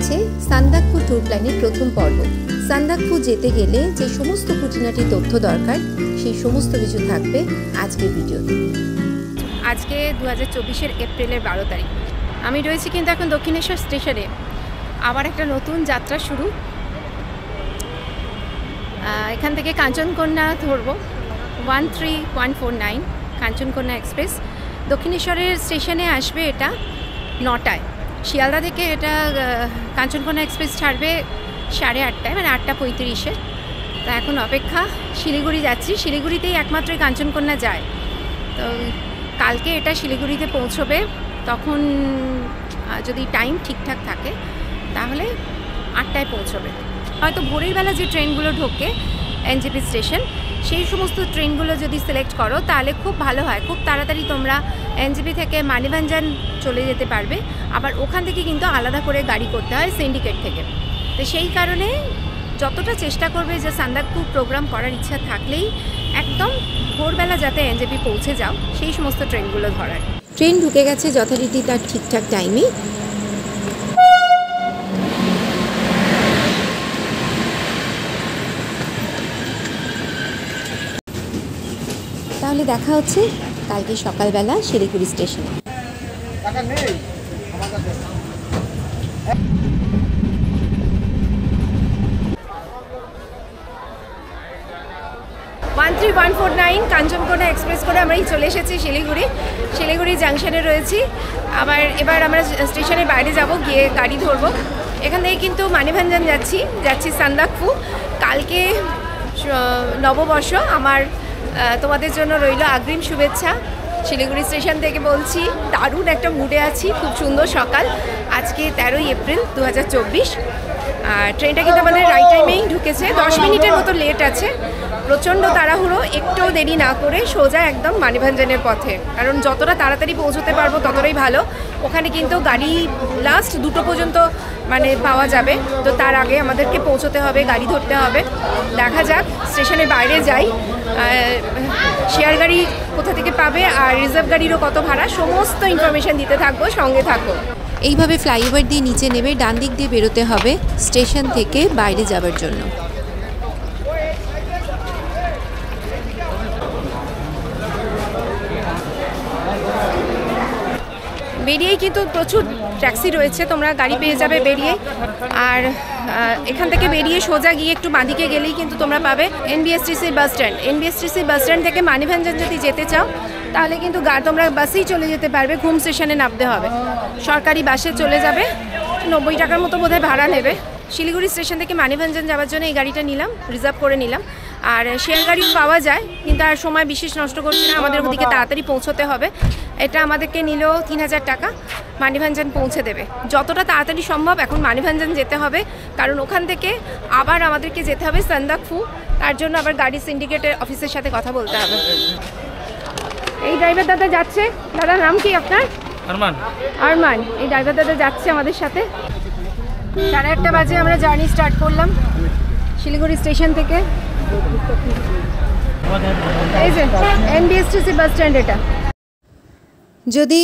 হচ্ছে সান্দাকফু ট্যুর প্ল্যানের প্রথম পর্ব। সান্দাকফু যেতে গেলে যে সমস্ত খুঁটিনাটি তথ্য দরকার সেই সমস্ত কিছু থাকবে আজকের ভিডিওতে। আজকে 2024-এর এপ্রিলের 12 তারিখ। আমি রয়েছি কিন্তু এখন দক্ষিণেশ্বর স্টেশনে। আবার একটা নতুন যাত্রা শুরু। এখান থেকে কাঞ্চনকন্যা ধরবো 13149 কাঞ্চনকন্যা এক্সপ্রেস। দক্ষিণেশ্বরের স্টেশনে আসবে এটা 9টায়। শিয়ালদা থেকে এটা কাঞ্চনকন্যা এক্সপ্রেস ছাড়বে 8:30, মানে 8:35-এ। তা এখন অপেক্ষা, শিলিগুড়ি যাচ্ছি। শিলিগুড়িতেই একমাত্র কাঞ্চনকন্যা যায়। তো কালকে এটা শিলিগুড়িতে পৌঁছবে। তখন যদি টাইম ঠিকঠাক থাকে তাহলে 8টায় পৌঁছবে। হয়তো ভোরের বেলা যে ট্রেনগুলো ঢোকে এনজেপি স্টেশন, সেই সমস্ত ট্রেনগুলো যদি সিলেক্ট করো তাহলে খুব ভালো হয়। খুব তাড়াতাড়ি তোমরা এনজেপি থেকে মানিভঞ্জন চলে যেতে পারবে। আবার ওখান থেকে কিন্তু আলাদা করে গাড়ি করতে হয় সিন্ডিকেট থেকে। তো সেই কারণে যতটা চেষ্টা করবে যে সান্দাকফু প্রোগ্রাম করার ইচ্ছা থাকলেই একদম ভোরবেলা যাতে এনজেপি পৌঁছে যাও, সেই সমস্ত ট্রেনগুলো ধরার। ট্রেন ঢুকে গেছে যথারীতি তার ঠিকঠাক টাইমে। তাহলে দেখা হচ্ছে কালকে সকালবেলা শিলিগুড়ি স্টেশনে। 13149 কাঞ্চনকন্যা এক্সপ্রেস করে আমরা চলে এসেছি শিলিগুড়ি জাংশনে রয়েছি। এবার আমরা স্টেশনের বাইরে যাব, গিয়ে গাড়ি ধরবো। এখান থেকে কিন্তু মানিভঞ্জন যাচ্ছি সান্দাকফু। কালকে নববর্ষ। তোমাদের জন্য রইল অগ্রিম শুভেচ্ছা। শিলিগুড়ি স্টেশন থেকে বলছি, দারুণ একটা মুডে আছি, খুব সুন্দর সকাল। আজকে 13 এপ্রিল 2024। ট্রেনটা কিন্তু আমাদের রাইট টাইমেই ঢুকেছে। 10 মিনিটের মতো লেট আছে। প্রচণ্ড তাড়াহুড়ো, একটু দেরি না করে সোজা একদম মানিভঞ্জনের পথে। কারণ যতটা তাড়াতাড়ি পৌঁছতে পারবো ততটাই ভালো। ওখানে কিন্তু গাড়ি লাস্ট 2টো পর্যন্ত পাওয়া যাবে। তো তার আগে আমাদেরকে পৌঁছতে হবে, গাড়ি ধরতে হবে। দেখা যাক, স্টেশনের বাইরে যাই। শেয়ার গাড়ি কোথা থেকে পাবে আর রিজার্ভ গাড়িরও কত ভাড়া, সমস্ত ইনফরমেশান দিতে থাকবো, সঙ্গে থাকো। এইভাবে ফ্লাইওভার দিয়ে নিচে নেমে ডান দিক দিয়ে বেরোতে হবে স্টেশন থেকে বাইরে যাবার জন্য। বেরিয়েই কিন্তু প্রচুর ট্যাক্সি রয়েছে, তোমরা গাড়ি পেয়ে যাবে বেরিয়ে। আর এখান থেকে বেরিয়ে সোজা গিয়ে একটু বাঁদিকে গেলেই কিন্তু তোমরা পাবে NBSTC bus stand. NBSTC bus stand থেকে মানিভঞ্জন যদি যেতে চাও তাহলে কিন্তু তোমরা বাসেই চলে যেতে পারবে। ঘুম স্টেশনে নামতে হবে, সরকারি বাসে চলে যাবে। 90 টাকার মতো বোধহয় ভাড়া নেবে। শিলিগুড়ি স্টেশন থেকে মানিভঞ্জন যাওয়ার জন্য এই গাড়িটা নিলাম, রিজার্ভ করে নিলাম। আর শেয়ার গাড়ি পাওয়া যায়, কিন্তু আর সময় বিশেষ নষ্ট করছি না, আমাদের ওদিকে তাড়াতাড়ি পৌঁছতে হবে। এটা আমাদেরকে নিল 3000 টাকা, মানিভঞ্জন পৌঁছে দেবে। যতটা তাড়াতাড়ি সম্ভব এখন মানিভঞ্জন যেতে হবে, কারণ ওখান থেকে আবার আমাদেরকে যেতে হবে সান্দাকফু। তার জন্য আবার গাড়ি সিন্ডিকেটের অফিসের সাথে কথা বলতে হবে। এই ড্রাইভার দাদা যাচ্ছে। দাদা নাম কি আপনার? আরমান। এই ড্রাইভার দাদা যাচ্ছে আমাদের সাথে। 1:30 বাজে আমরা জার্নি স্টার্ট করলাম শিলিগুড়ি স্টেশন থেকে। এই যে এনবিএসটিসি বাস স্ট্যান্ড। এটা যদি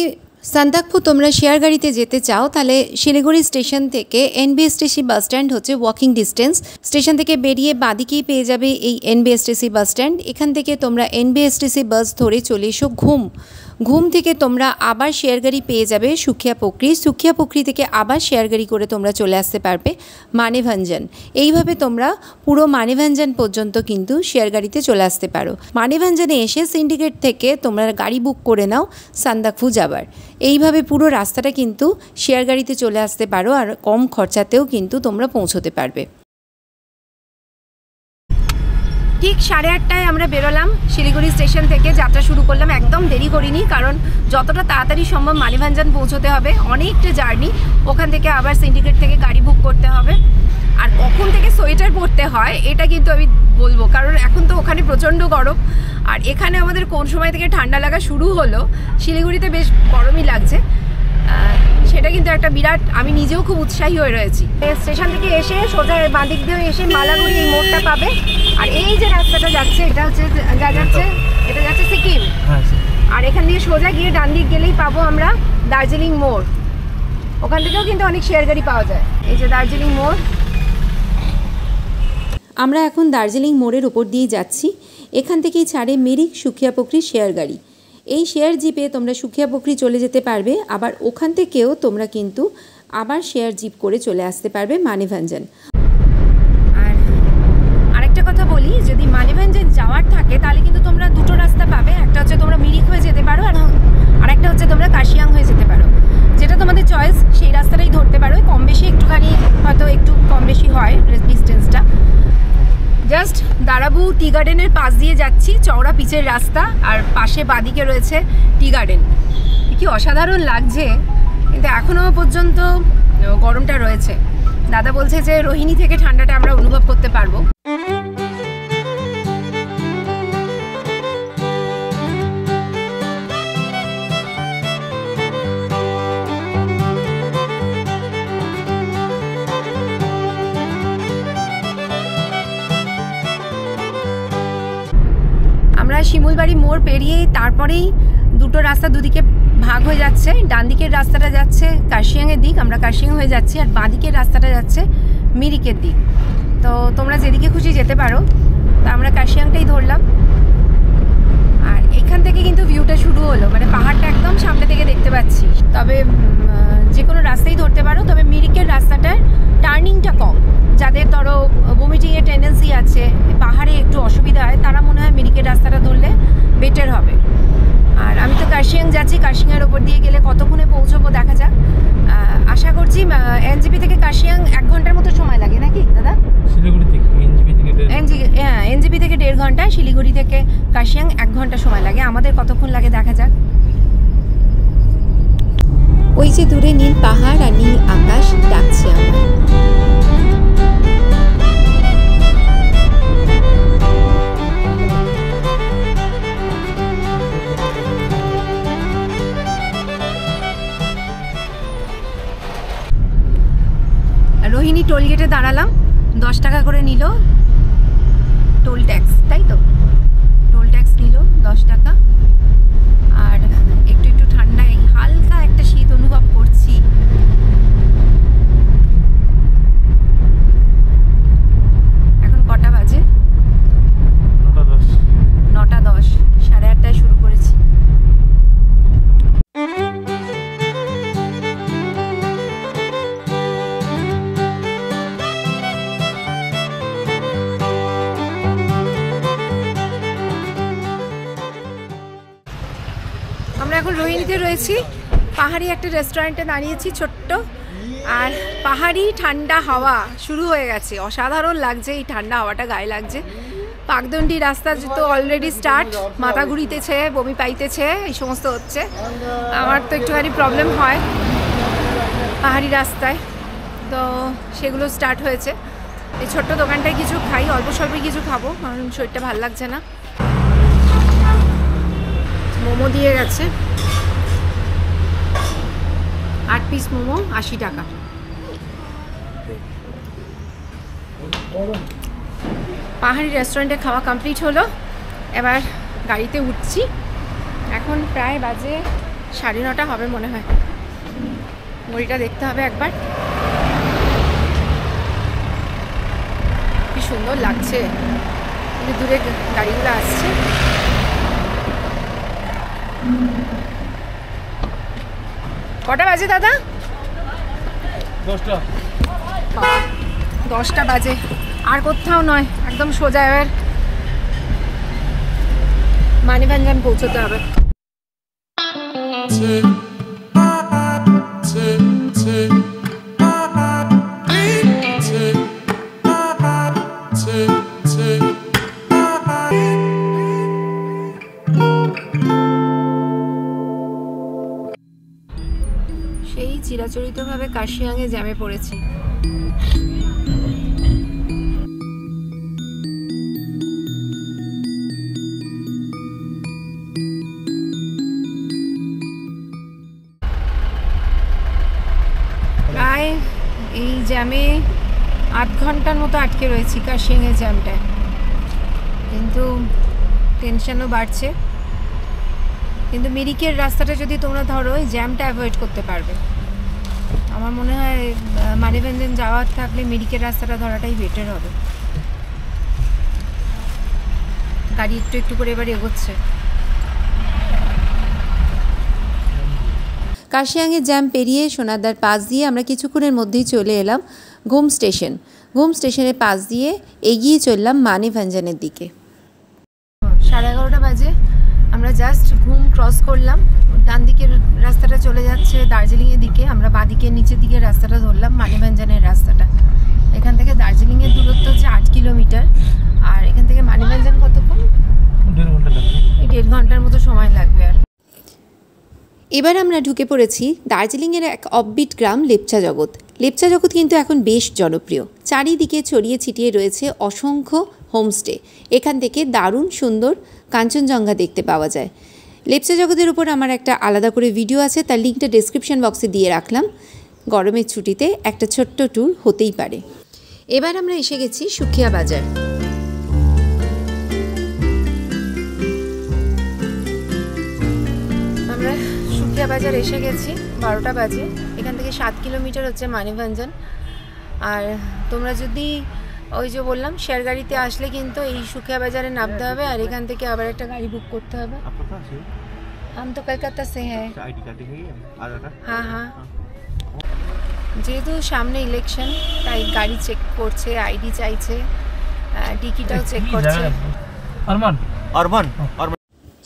সান্দাকফু তোমরা শেয়ার গাড়িতে যেতে চাও তাহলে শিলিগুড়ি স্টেশন থেকে এনবিএসটিসি বাস স্ট্যান্ড হচ্ছে ওয়াকিং ডিস্টেন্স। স্টেশন থেকে বেরিয়ে বাঁদিকেই পেয়ে যাবে এই এনবিএসটিসি বাস স্ট্যান্ড। এখান থেকে তোমরা এনবিএসটিসি বাস ধরে চলে এসো ঘুম থেকে তোমরা আবার শেয়ার গাড়ি পেয়ে যাবে সুখিয়া পুকুরি থেকে আবার শেয়ার গাড়ি করে তোমরা চলে আসতে পারবে মানিভঞ্জন। এইভাবে তোমরা পুরো মানিভঞ্জন পর্যন্ত কিন্তু শেয়ার গাড়িতে চলে আসতে পারো। মানিভঞ্জনে এসে সিন্ডিকেট থেকে তোমরা গাড়ি বুক করে নাও সান্দাকফু যাবার। এইভাবে পুরো রাস্তাটা কিন্তু শেয়ার গাড়িতে চলে আসতে পারো, আর কম খরচাতেও কিন্তু তোমরা পৌঁছতে পারবে। ঠিক 8:30টায় আমরা বেরোলাম শিলিগুড়ি স্টেশন থেকে, যাত্রা শুরু করলাম। একদম দেরি করিনি, কারণ যতটা তাড়াতাড়ি সম্ভব মানিভঞ্জন পৌঁছতে হবে। অনেকটা জার্নি, ওখান থেকে আবার সিন্ডিকেট থেকে গাড়ি বুক করতে হবে। আর কখন থেকে সোয়েটার পরতে হয় এটা কিন্তু আমি বলবো, কারণ এখন তো ওখানে প্রচণ্ড গরম। আর এখানে আমাদের কোন সময় থেকে ঠান্ডা লাগা শুরু হলো, শিলিগুড়িতে বেশ গরমই লাগছে। সেটা কিন্তু একটা বিরাট, আমি নিজেও খুব উৎসাহী হয়ে রয়েছি। স্টেশন থেকে এসে সোজা বাঁদিক দিয়ে এসে মালাগুড়ি এই মোড়টা পাবে। আর এই যে রাস্তাটা যাচ্ছে এটা যাচ্ছে সিকিম। আর এখান দিয়ে সোজা গিয়ে ডান দিক গেলেই পাবো আমরা দার্জিলিং মোড়। ওখান থেকেও কিন্তু অনেক শেয়ার গাড়ি পাওয়া যায়। এই যে দার্জিলিং মোড়, আমরা এখন দার্জিলিং মোড়ের ওপর দিয়ে যাচ্ছি। এখান থেকেই ছাড়ে মিরিক সুখিয়াপোখরি শেয়ার গাড়ি। এই শেয়ার জিপে তোমরা সুখিয়াপোখরি চলে যেতে পারবে, আবার ওখান থেকেও তোমরা কিন্তু আবার শেয়ার জিপ করে চলে আসতে পারবে মানিভাঞ্জন। আর আরেকটা কথা বলি, যদি মানিভাঞ্জন যাওয়ার থাকে তাহলে কিন্তু তোমরা দুটো রাস্তা পাবে। একটা হচ্ছে তোমরা মিরিক হয়ে যেতে পারো, আর একটা হচ্ছে তোমরা কাশিয়াং হয়ে যেতে পারো। যেটা তোমাদের চয়েস সেই রাস্তাটাই ধরতে পারো। কম বেশি একটুখানি হয়তো একটু কম বেশি হয় ডিস্টেন্সটা। জাস্ট দারাবু টি গার্ডেনের পাশ দিয়ে যাচ্ছি, চওড়া পিচের রাস্তা, আর পাশে বাদিকে রয়েছে টি গার্ডেন। কি অসাধারণ লাগছে, কিন্তু এখনও পর্যন্ত গরমটা রয়েছে। দাদা বলছে যে রোহিণী থেকে ঠান্ডাটা আমরা অনুভব করতে পারবো। আমরা শিমুলবাড়ি মোড় পেরিয়ে তারপরেই দুটো রাস্তা দুদিকে ভাগ হয়ে যাচ্ছে। ডান দিকের রাস্তাটা যাচ্ছে কার্শিয়াংয়ের দিক, আমরা কার্শিয়াং হয়ে যাচ্ছি, আর বাঁ দিকের রাস্তাটা যাচ্ছে মিরিকের দিক। তো তোমরা যেদিকে খুশি যেতে পারো, তা আমরা কার্শিয়াংটাই ধরলাম। আর এখান থেকে কিন্তু ভিউটা শুরু হলো, মানে পাহাড়টা একদম সামনে থেকে দেখতে পাচ্ছি। তবে যে কোনো রাস্তাই ধরতে পারো, তবে মিরিকের রাস্তাটার টার্নিংটা কম। যাদের ধরো ভমিটিংয়ের টেন্ডেন্সি আছে, পাহাড়ে একটু অসুবিধা হয়, তারা মনে হয় মিরিকের রাস্তাটা ধরলে বেটার হবে। আর আমি তো কার্শিয়াং যাচ্ছি, কার্শিয়াংয়ের ওপর দিয়ে গেলে কতক্ষণে পৌঁছবো দেখা যাক। আশা করছি এনজিপি থেকে কার্শিয়াং 1 ঘন্টার মতো সময় লাগে নাকি দাদা? শিলিগুড়ি থেকে এনজিপি থেকে 1.5 ঘন্টা, শিলিগুড়ি থেকে কার্শিয়াং 1 ঘন্টা সময় লাগে। আমাদের কতক্ষণ লাগে দেখা যাক। ওই যে দূরে নীল পাহাড় আর নীল আকাশ ডাকছে আমার। রোহিণী টোলগেটে দাঁড়ালাম, 10 টাকা করে নিল টোল ট্যাক্স, তাই তো? টোল ট্যাক্স নিল 10 টাকা। আর একটু একটু ঠান্ডায় হালকা একটা শীত অনুভব করছি। এখন কটা বাজে? 9:10। 8:30 শুরু করেছি। আমরা এখন রোহিণীতে রয়েছি, পাহাড়ি একটা রেস্টুরেন্টে দাঁড়িয়েছি ছোট্ট। আর পাহাড়ি ঠান্ডা হাওয়া শুরু হয়ে গেছে, অসাধারণ লাগছে। এই ঠান্ডা হাওয়াটা গায়ে লাগছে। পাকদণ্ডী রাস্তা তো অলরেডি স্টার্ট, মাথা ঘুরিতেছে, বমি পাইতেছে, এই সমস্ত হচ্ছে। আমার তো একটুখানি প্রবলেম হয় পাহাড়ি রাস্তায়, তো সেগুলো স্টার্ট হয়েছে। এই ছোট্ট দোকানটায় কিছু খাই, অল্প স্বল্পই কিছু খাবো, কারণ শরীরটা ভালো লাগছে না। মোমো দিয়ে গেছে, 8 পিস মোমো 80 টাকা। পাহাড়ি রেস্টুরেন্টে খাওয়া কমপ্লিট হলো, এবার গাড়িতে উঠছি। এখন প্রায় বাজে 9:30 হবে মনে হয়। ঘড়িটা দেখতে হবে একবার। কি সুন্দর লাগছে, দূরে গাড়িগুলো আসছে। কটা বাজে দাদা? 10টা বাজে। আর কোথাও নয়, একদম সোজা এবার মানিভাঞ্জন পৌঁছতে হবে। সেই চিরাচরিতভাবে কার্শিয়াংয়ে জ্যামে পড়েছি। প্রায় এই জ্যামে 8 ঘন্টার মতো আটকে রয়েছি কার্শিয়াংয়ের জ্যামটায়, কিন্তু টেনশনও বাড়ছে। কিন্তু মিরিকের রাস্তাটা যদি তোমরা ধরো, এই জ্যামটা অ্যাভয়েড করতে পারবে। আমার মনে হয় মানিভঞ্জন যাওয়ার থাকলে মেডিকেল রাস্তাটা ধরাটাই বেটার হবে। গাড়ি একটু একটু করে এবার এগোচ্ছে। কার্শিয়াংয়ের জ্যাম পেরিয়ে সোনারদার পাশ দিয়ে আমরা কিছুক্ষণের মধ্যেই চলে এলাম ঘুম স্টেশন। ঘুম স্টেশনের পাশ দিয়ে এগিয়ে চললাম মানিভঞ্জনের দিকে। 11:30 বাজে, আমরা জাস্ট ঘুম ক্রস করলাম। ডান দিকের রাস্তাটা চলে যাচ্ছে দার্জিলিংয়ের দিকে, আমরা বাঁদিকের নিচের দিকের রাস্তাটা ধরলাম, মানিভঞ্জনের রাস্তাটা। এখান থেকে দার্জিলিংয়ের দূরত্ব হচ্ছে 8 কিলোমিটার, আর এখান থেকে মানিভঞ্জন কতক্ষণ? 1.5 ঘন্টা লাগবে। 1.5 ঘন্টার মতো সময় লাগবে। আর এবার আমরা ঢুকে পড়েছি দার্জিলিংয়ের এক অফবিট গ্রাম লেপচা জগৎ। লেপচা জগৎ কিন্তু এখন বেশ জনপ্রিয়। চারিদিকে ছড়িয়ে ছিটিয়ে রয়েছে অসংখ্য হোমস্টে। এখান থেকে দারুণ সুন্দর কাঞ্চনজঙ্ঘা দেখতে পাওয়া যায়। লেপচা জগতের উপর আমার একটা আলাদা করে ভিডিও আছে, তার লিঙ্কটা ডেসক্রিপশন বক্সে দিয়ে রাখলাম। গরমের ছুটিতে একটা ছোট্ট ট্যুর হতেই পারে। এবার আমরা এসে গেছি সুখিয়া বাজার। আমরা সুখিয়া বাজার এসে গেছি, 12টা বাজে। এখান থেকে 7 কিলোমিটার হচ্ছে মানিভঞ্জন। আর তোমরা যদি ওই যে বললাম শেয়ার গাড়িতে আসলে কিন্তু এই সুখিয়া বাজারে নামতে হবে, আর এখান থেকে আবার একটা গাড়ি বুক করতে হবে। हम तो कलकत्ता से हैं। हाँ हाँ, যেহেতু সামনে ইলেকশন তাই গাড়ি চেক করছে, আইডি চাইছে, টিকিটও চেক করছে।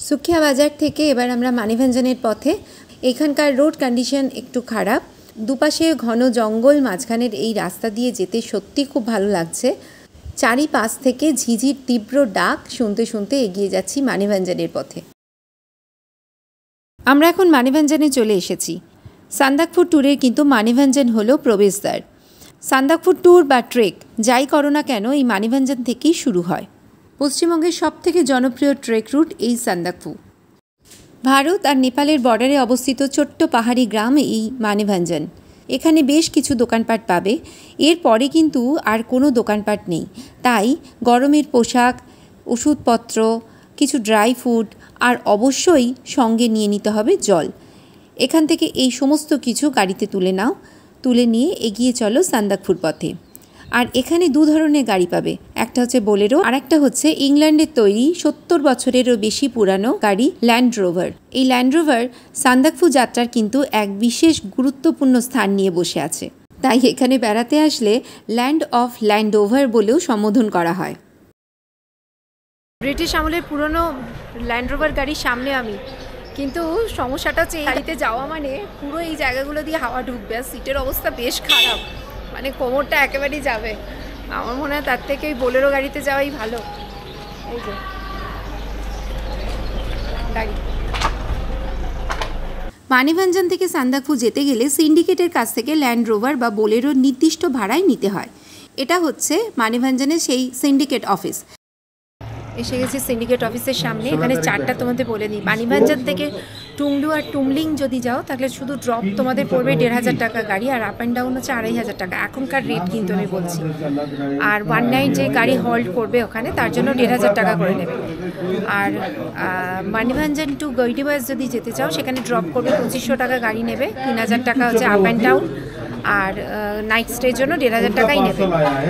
সুখিয়া বাজার থেকে এবার আমরা মানিভঞ্জনের পথে। এখানকার রোড কন্ডিশন একটু খারাপ, দুপাশে ঘন জঙ্গল, মাঝখানের এই রাস্তা দিয়ে যেতে সত্যি খুব ভালো লাগছে। চারিপাশ থেকে ঝিঝির তীব্র ডাক শুনতে শুনতে এগিয়ে যাচ্ছি মানিভঞ্জনের পথে। আমরা এখন মানিভঞ্জনে চলে এসেছি। সান্দাকফু ট্যুরের কিন্তু মানিভঞ্জন হলো প্রবেশদ্বার। সান্দাকফু ট্যুর বা ট্রেক যাই করো না কেন এই মানিভঞ্জন থেকেই শুরু হয়। পশ্চিমবঙ্গের সবথেকে জনপ্রিয় ট্রেক রুট এই সান্দাকফু। ভারত আর নেপালের বর্ডারে অবস্থিত ছোট্ট পাহাড়ি গ্রাম এই মানিভঞ্জন। এখানে বেশ কিছু দোকানপাট পাবে, এরপরে কিন্তু আর কোনো দোকানপাট নেই। তাই গরমের পোশাক, ওষুধপত্র, কিছু ড্রাই ফ্রুট আর অবশ্যই সঙ্গে নিয়ে নিতে হবে জল। এখান থেকে এই সমস্ত কিছু গাড়িতে তুলে নাও, তুলে নিয়ে এগিয়ে চলো সান্দাকফুর পথে। আর এখানে দু ধরনের গাড়ি পাবে, একটা হচ্ছে বোলেরো আর একটা হচ্ছে ইংল্যান্ডের তৈরি 70 বছরেরও বেশি পুরানো গাড়ি ল্যান্ড রোভার। এই ল্যান্ড রোভার সান্দাকফু যাত্রার কিন্তু এক বিশেষ গুরুত্বপূর্ণ স্থান নিয়ে বসে আছে। তাই এখানে বেড়াতে আসলে ল্যান্ড অফ ল্যান্ড ওভার বলেও সম্বোধন করা হয়। ব্রিটিশ আমলের পুরনো ল্যান্ড রোভার গাড়ির সামনে আমি, কিন্তু সমস্যাটা হচ্ছে এই গাড়িতে যাওয়া মানে পুরো এই জায়গাগুলো দিয়ে হাওয়া ঢুকবে, আর সিটের অবস্থা বেশ খারাপ, মানে কোমরটা একেবারেই যাবে। আমার মনে হয় তার থেকে ওই বোলেরো গাড়িতে যাওয়াই ভালো। এই যে গাড়ি। মানিভঞ্জন থেকে সান্দাকফু যেতে গেলে সিন্ডিকেটের কাছ থেকে ল্যান্ড রোভার বা বোলেরো নির্দিষ্ট ভাড়ায় নিতে হয়। এটা হচ্ছে মানিভঞ্জনের সেই সিন্ডিকেট অফিস। এসে গেছি সিন্ডিকেট অফিসের সামনে। এখানে চারটা তোমাদের বলে দিই। মানিভঞ্জন থেকে টুংলু আর টুমলিং যদি যাও তাহলে শুধু ড্রপ তোমাদের পড়বে 1,500 টাকা গাড়ি, আর আপ অ্যান্ড ডাউন হচ্ছে 2,500 টাকা এখনকার রেট কিন্তু আমি বলছি। আর 1 নাইট যে গাড়ি হল্ট করবে ওখানে তার জন্য 1,500 টাকা করে নেবে। আর মানিভঞ্জন টু গৈরিবাস যদি যেতে চাও সেখানে ড্রপ করবে 2,500 টাকা গাড়ি নেবে, 3,000 টাকা হচ্ছে আপ অ্যান্ড ডাউন, আর নাইট স্টের জন্য 1,500 টাকাই নেবে।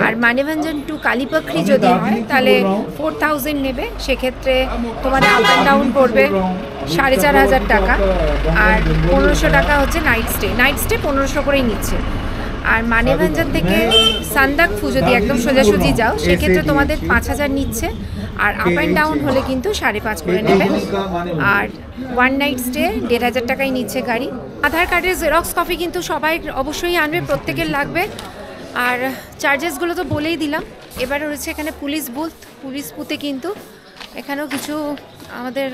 আর মানিভঞ্জন টু কালিপাখরি যদি হয় তাহলে 4,000 নেবে, সেক্ষেত্রে তোমার আপ অ্যান্ড ডাউন পড়বে 4,500 টাকা, আর 1,500 টাকা হচ্ছে নাইট স্টে। নাইট স্টে 1,500 করেই নিচ্ছে। আর মানিভঞ্জন থেকে সান্দাকফু যদি একদম সোজাসুজি যাও সেক্ষেত্রে তোমাদের 5,000 নিচ্ছে, আর আপ অ্যান্ড ডাউন হলে কিন্তু 5,500 করে নেবে, আর 1 নাইট স্টে 1,500 টাকাই নিচ্ছে গাড়ি। আধার কার্ডের জেরক্স কপি কিন্তু সবাই অবশ্যই আনবে, প্রত্যেকের লাগবে। আর চার্জেসগুলো তো বলেই দিলাম। এবার রয়েছে এখানে পুলিশ বুথ। পুলিশ বুথে কিন্তু এখানেও কিছু আমাদের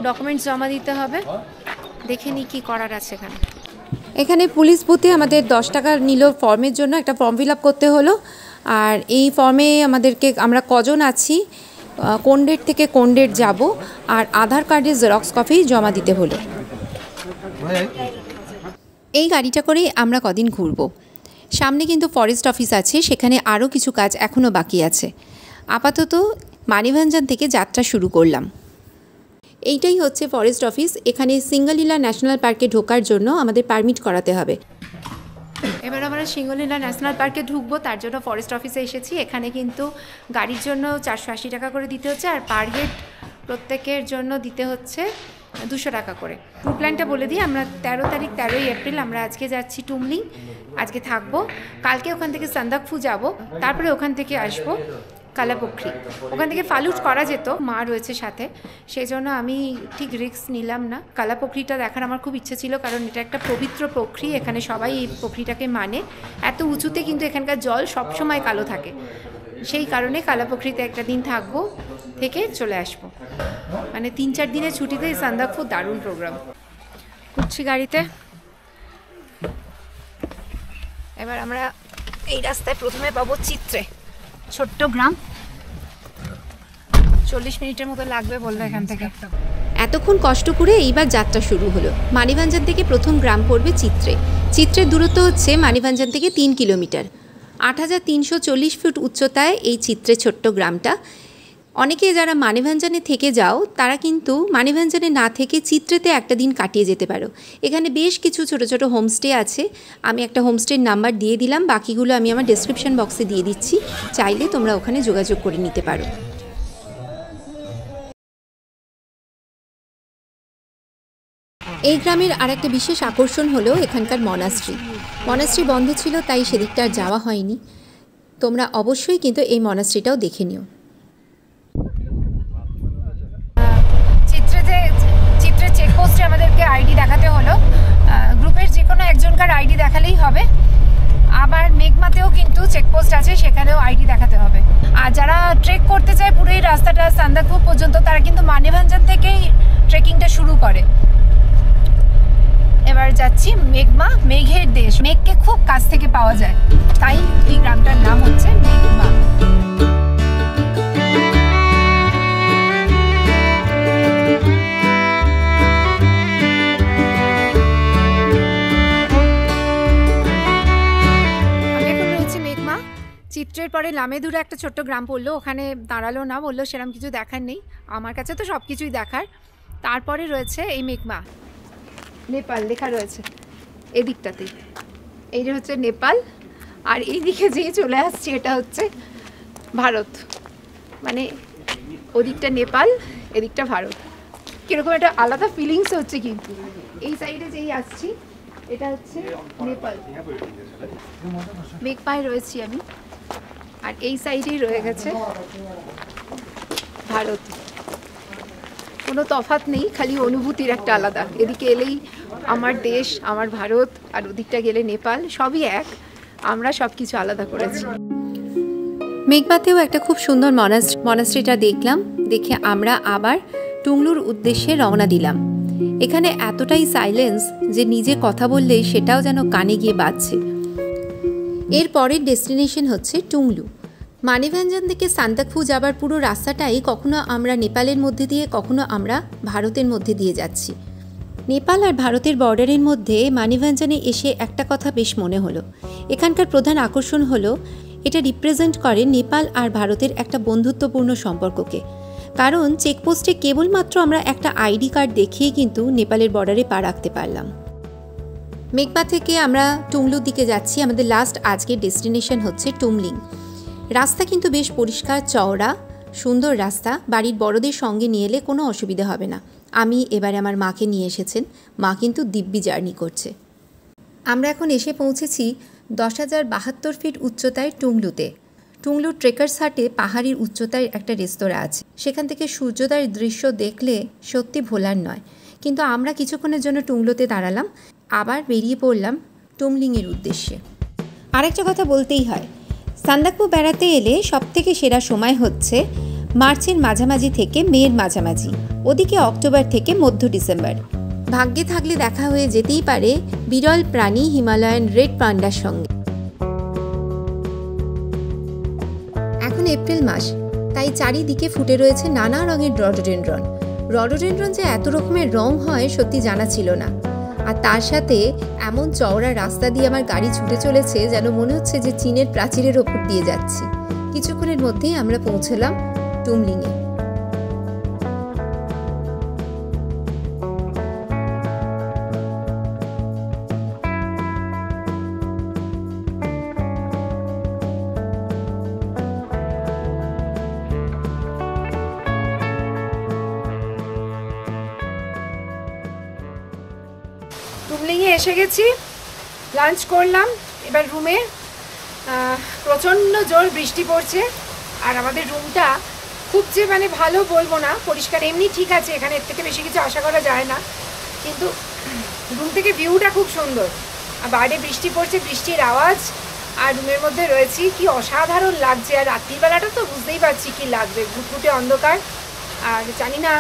ডকুমেন্টস জমা দিতে হবে। দেখে নিই কী করার আছে এখানে। এখানে পুলিশ বুথে আমাদের 10 টাকা নিল ফর্মের জন্য, একটা ফর্ম ফিল আপ করতে হলো। আর এই ফর্মে আমাদেরকে আমরা কজন আছি, কোন ডেট থেকে কোন ডেট যাব, আর আধার কার্ডের জেরক্স কপি জমা দিতে হলো। এই গাড়িটা করেই আমরা কদিন ঘুরব। সামনে কিন্তু ফরেস্ট অফিস আছে, সেখানে আরও কিছু কাজ এখনও বাকি আছে। আপাতত মানিভঞ্জন থেকে যাত্রা শুরু করলাম। এইটাই হচ্ছে ফরেস্ট অফিস। এখানে সিঙ্গলিলা ন্যাশনাল পার্কে ঢোকার জন্য আমাদের পারমিট করাতে হবে। এবার আমরা সিঙ্গলিলা ন্যাশনাল পার্কে ঢুকবো, তার জন্য ফরেস্ট অফিসে এসেছি। এখানে কিন্তু গাড়ির জন্য 480 টাকা করে দিতে হচ্ছে, আর পার হেড প্রত্যেকের জন্য দিতে হচ্ছে 200 টাকা করে। ট্যুর প্ল্যানটা বলে দিই, আমরা 13 এপ্রিল আমরা আজকে যাচ্ছি টুমলিং, আজকে থাকবো। কালকে ওখান থেকে সান্দাকফু যাব, তারপরে ওখান থেকে আসবো কালাপোখরি। ওখান থেকে ফালুট করা যেত, মা রয়েছে সাথে, সেই জন্য আমি ঠিক রিস্ক নিলাম না। কালাপোখরিটা দেখার আমার খুব ইচ্ছে ছিল, কারণ এটা একটা পবিত্র পোখরি, এখানে সবাই এই পোখরিটাকে মানে। এত উঁচুতে কিন্তু এখানকার জল সবসময় কালো থাকে, সেই কারণে কালাপোখরিতে একটা দিন থাকবো, থেকে চলে আসবো। মানে 3-4 দিনের ছুটিতে এই সান্দাকফু দারুণ প্রোগ্রাম। উঠছি গাড়িতে। এবার আমরা এই রাস্তায় প্রথমে পাবো চিত্রে, ছোট্ট গ্রাম। 40 মিনিটের মতো লাগবে বললো এখান থেকে। এতক্ষণ কষ্ট করে এইবার যাত্রা শুরু হলো। মানিভাঞ্জান থেকে প্রথম গ্রাম পড়বে চিত্রে। চিত্রের দূরত্ব হচ্ছে মানিভাঞ্জান থেকে 3 কিলোমিটার। 8340 ফুট উচ্চতায় এই চিত্রের ছোট্ট গ্রামটা। অনেকে যারা মানিভাঞ্জানে থেকে যাও তারা কিন্তু মানিভাঞ্জানে না থেকে চিত্রেতে একটা দিন কাটিয়ে যেতে পারো। এখানে বেশ কিছু ছোট ছোট হোমস্টে আছে, আমি একটা হোমস্টের নাম্বার দিয়ে দিলাম, বাকিগুলো আমি আমার ডেসক্রিপশন বক্সে দিয়ে দিচ্ছি, চাইলে তোমরা ওখানে যোগাযোগ করে নিতে পারো। এই গ্রামের আর একটা বিশেষ আকর্ষণ হলো এখানকার মনাস্ট্রি। মনাস্ট্রি বন্ধ ছিল, তাই সেদিকটা আর যাওয়া হয়নি। তোমরা অবশ্যই কিন্তু এই মনাস্ট্রিটাও দেখে নিও। চিত্রে চেকপোস্টে আমাদেরকে আইডি দেখাতে হলো, গ্রুপের যে কোনো একজনকার আইডি দেখালেই হবে। আবার মেঘমাতেও কিন্তু চেকপোস্ট আছে, সেখানেও আইডি দেখাতে হবে। আর যারা ট্রেক করতে চায় পুরো এই রাস্তাটা সান্দাকফু পর্যন্ত, তারা কিন্তু মানিভাঞ্জান থেকেই ট্রেকিংটা শুরু করে। এবার যাচ্ছি মেঘমা, মেঘের দেশ, মেঘকে খুব কাছ থেকে পাওয়া যায়, তাই এই গ্রামটার নাম হচ্ছে মেঘমা। চিত্রের পরে লামেদুরে একটা ছোট্ট গ্রাম পড়লো, ওখানে দাঁড়ালো না, বললো সেরকম কিছু দেখার নেই। আমার কাছে তো সব কিছুই দেখার। তারপরে রয়েছে এই মেঘমা, নেপাল লেখা রয়েছে এদিকটাতেই। এই যে হচ্ছে নেপাল, আর এইদিকে যেই চলে আসছে এটা হচ্ছে ভারত। মানে ওদিকটা নেপাল, এদিকটা ভারত। কীরকম একটা আলাদা ফিলিংস হচ্ছে। কিন্তু এই সাইডে যেই আসছি এটা হচ্ছে নেপাল, মেঘপায় রয়েছি আমি, আর এই সাইডেই রয়ে গেছে ভারত। কোনো তফাৎ নেই, খালি অনুভূতির একটা আলাদা। এদিকে এলেই আমার দেশ, আমার ভারত, আর ওদিকটা গেলে নেপাল, সবই এক। আমরা সব কিছু আলাদা করেছি। মেঘমাতেও একটা খুব সুন্দর মনাস্ট্রিটা দেখলাম, দেখে আমরা আবার টুংলুর উদ্দেশ্যে রওনা দিলাম। এখানে এতটাই সাইলেন্স যে নিজে কথা বললেই সেটাও যেন কানে গিয়ে বাজছে। এর পরের ডেস্টিনেশন হচ্ছে টুংলু। মানিভাঞ্জান থেকে সান্দাকফু যাবার পুরো রাস্তাটাই কখনো আমরা নেপালের মধ্যে দিয়ে, কখনো আমরা ভারতের মধ্যে দিয়ে যাচ্ছি। নেপাল আর ভারতের বর্ডারের মধ্যে মানিভাঞ্জানে এসে একটা কথা বেশ মনে হলো। এখানকার প্রধান আকর্ষণ হলো এটা রিপ্রেজেন্ট করে নেপাল আর ভারতের একটা বন্ধুত্বপূর্ণ সম্পর্ককে। কারণ চেকপোস্টে কেবলমাত্র আমরা একটা আইডি কার্ড দেখিয়ে কিন্তু নেপালের বর্ডারে পা রাখতে পারলাম। মেঘমা থেকে আমরা টুংলুর দিকে যাচ্ছি। আমাদের লাস্ট আজকের ডেস্টিনেশন হচ্ছে টুমলিং। রাস্তা কিন্তু বেশ পরিষ্কার, চওড়া, সুন্দর রাস্তা। বাড়ির বড়দের সঙ্গে নিয়ে এলে কোনো অসুবিধা হবে না। আমি এবারে আমার মাকে নিয়ে এসেছেন, মা কিন্তু দিব্যি জার্নি করছে। আমরা এখন এসে পৌঁছেছি 10,072 ফিট উচ্চতায় টুংলুতে। টুংলু ট্রেকার্স হাটে পাহাড়ির উচ্চতায় একটা রেস্তোরাঁ আছে, সেখান থেকে সূর্যোদয়ের দৃশ্য দেখলে সত্যি ভোলার নয়। কিন্তু আমরা কিছুক্ষণের জন্য টুংলুতে দাঁড়ালাম, আবার বেরিয়ে পড়লাম টুমলিংয়ের উদ্দেশ্যে। আরেকটা কথা বলতেই হয়, সান্দাকফু বেড়াতে এলে সবথেকে সেরা সময় হচ্ছে মার্চের মাঝামাঝি থেকে মের মাঝামাঝি, ওদিকে অক্টোবর থেকে মধ্য ডিসেম্বর। ভাগ্যে থাকলে দেখা হয়ে যেতেই পারে বিরল প্রাণী হিমালয়ান রেড পান্ডার সঙ্গে। এখন এপ্রিল মাস, তাই চারিদিকে ফুটে রয়েছে নানা রঙের রডোডেনড্রন। রডোডেনড্রন যে এত রকমের রং হয় সত্যি জানা ছিল না। আর তার সাথে এমন চওড়া রাস্তা দিয়ে আমার গাড়ি ছুটে চলেছে যেন মনে হচ্ছে যে চীনের প্রাচীরের ওপর দিয়ে যাচ্ছি। কিছুক্ষণের মধ্যেই আমরা পৌঁছলাম টুমলিংয়ে। এসে গেছি, লাঞ্চ করলাম, এবার রুমে। প্রচণ্ড জোর বৃষ্টি পড়ছে, আর আমাদের রুমটা খুব যে মানে ভালো বলবো না, পরিষ্কার এমনি ঠিক আছে, এখানে এর থেকে বেশি কিছু আশা করা যায় না, কিন্তু রুম থেকে ভিউটা খুব সুন্দর। আর বাইরে বৃষ্টি পড়ছে, বৃষ্টির আওয়াজ, আর রুমের মধ্যে রয়েছি, কি অসাধারণ লাগছে। আর রাত্রিবেলাটা তো বুঝতেই পারছি কি লাগবে, ঘুটঘুটে অন্ধকার, আর জানি না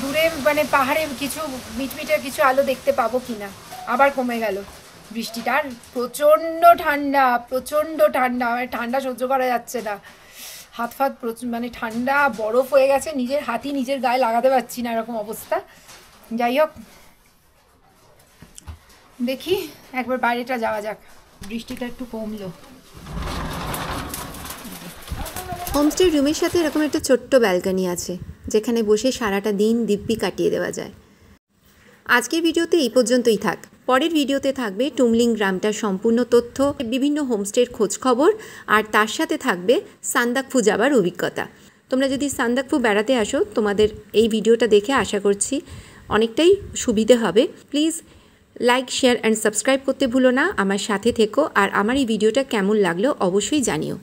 দূরে মানে পাহাড়ে কিছু মিটমিটে কিছু আলো দেখতে পাবো কিনা। আবার কমে গেল বৃষ্টিটা, আর প্রচণ্ড ঠান্ডা, প্রচণ্ড ঠান্ডা, মানে ঠান্ডা সহ্য করা যাচ্ছে না। হাত ফাত মানে ঠান্ডা বরফ হয়ে গেছে, নিজের হাতই নিজের গায়ে লাগাতে পারছি না, এরকম অবস্থা। যাই হোক, দেখি একবার বাইরেটা যাওয়া যাক, বৃষ্টিটা একটু কমলো। হোমস্টে রুমের সাথে এরকম একটা ছোট্ট ব্যালকনি আছে, যেখানে বসে সারাটা দিন দিব্যি কাটিয়ে দেওয়া যায়। আজকের ভিডিওতে এই পর্যন্তই থাক। পরের ভিডিওতে থাকবে টুমলিং গ্রামটার সম্পূর্ণ তথ্য, বিভিন্ন হোমস্টের খোঁজ খবর, আর তার সাথে থাকবে সান্দাকফু যাবার অভিজ্ঞতা। তোমরা যদি সান্দাকফু বেড়াতে আসো, তোমাদের এই ভিডিওটা দেখে আশা করছি অনেকটাই সুবিধে হবে। Please like, share and subscribe করতে ভুলো না। আমার সাথে থেকো, আর আমার এই ভিডিওটা কেমন লাগলো অবশ্যই জানিও।